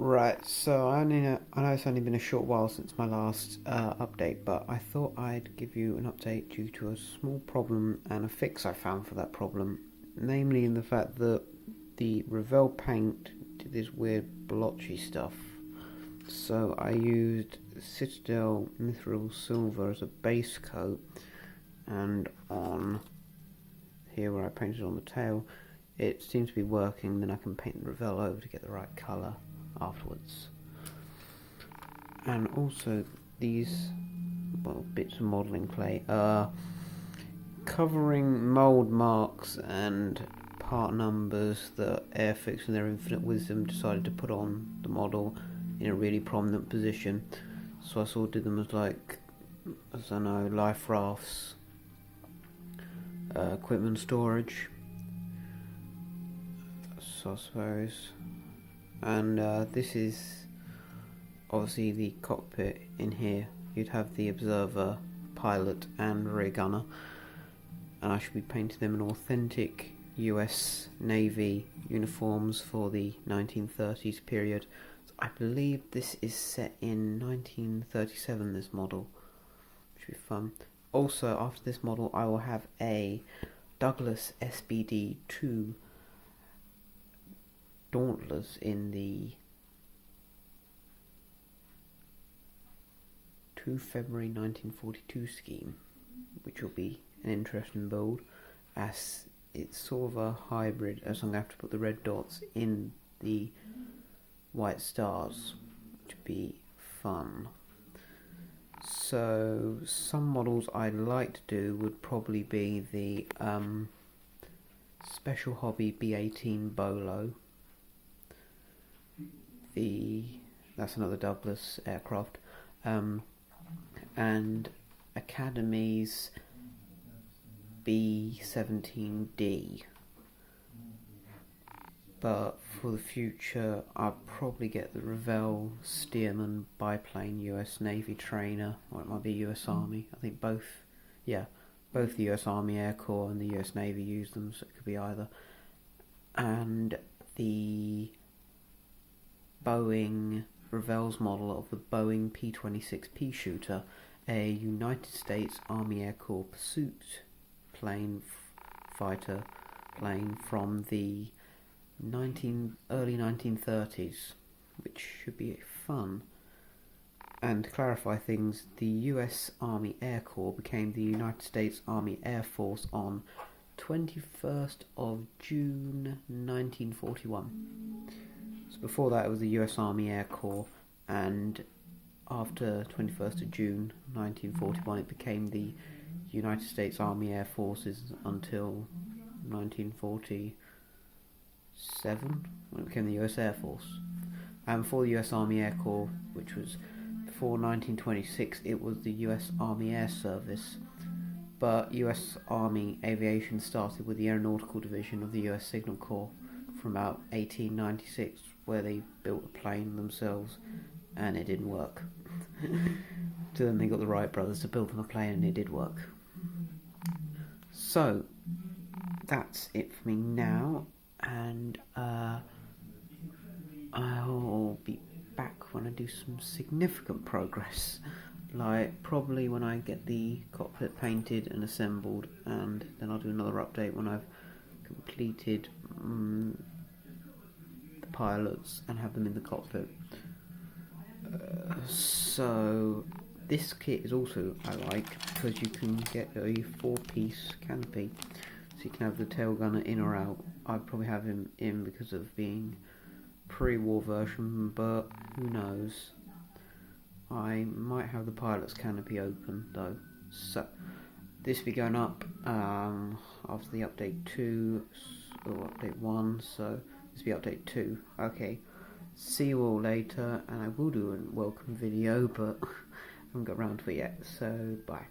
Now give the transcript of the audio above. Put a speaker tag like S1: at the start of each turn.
S1: Right, so I know it's only been a short while since my last update, but I thought I'd give you an update due to a small problem and a fix I found for that problem. Namely, in the fact that the Revell paint did this weird blotchy stuff. So I used Citadel Mithril Silver as a base coat, and on here where I painted on the tail, it seems to be working. Then I can paint the Revell over to get the right colour afterwards. And also these bits of modelling clay are covering mould marks and part numbers that Airfix in their infinite wisdom decided to put on the model in a really prominent position. So I sort of did them as life rafts, equipment storage, so I suppose. And this is obviously the cockpit. In here you'd have the observer, pilot and rear gunner, and I should be painting them in authentic US Navy uniforms for the 1930s period. So I believe this is set in 1937, this model, which should be fun. Also, after this model I will have a Douglas SBD-2 Dauntless in the 2 February 1942 scheme, which will be an interesting build, as it's sort of a hybrid, as I'm going to have to put the red dots in the white stars, which would be fun. So some models I'd like to do would probably be the Special Hobby B-18 Bolo. That's another Douglas aircraft, and Academy's B-17D. But for the future, I'll probably get the Revell Stearman biplane US Navy trainer, or it might be US Army. I think both the US Army Air Corps and the US Navy use them, so it could be either. And the Boeing Revell's model of the Boeing P-26 Pea Shooter, a United States Army Air Corps pursuit plane, fighter plane from the early 1930s, which should be fun. And to clarify things, the US Army Air Corps became the United States Army Air Force on 21st of June 1941. So before that it was the US Army Air Corps, and after 21st of June 1941 it became the United States Army Air Forces until 1947, when it became the US Air Force. And before the US Army Air Corps, which was before 1926, it was the US Army Air Service. But US Army Aviation started with the Aeronautical Division of the US Signal Corps from about 1896, where they built a plane themselves and it didn't work. So then they got the Wright brothers to build them a plane and it did work. So that's it for me now, and I'll be back when I do some significant progress, like probably when I get the cockpit painted and assembled, and then I'll do another update when I've completed the pilots and have them in the cockpit. So this kit is also I like because you can get a 4-piece canopy, so you can have the tail gunner in or out. I'd probably have him in because of being pre-war version, but who knows. I might have the pilot's canopy open though. So this will be going up after the update 2 or update 1, so this will be update 2. Okay, see you all later, and I will do a welcome video, but I haven't got around to it yet, so bye.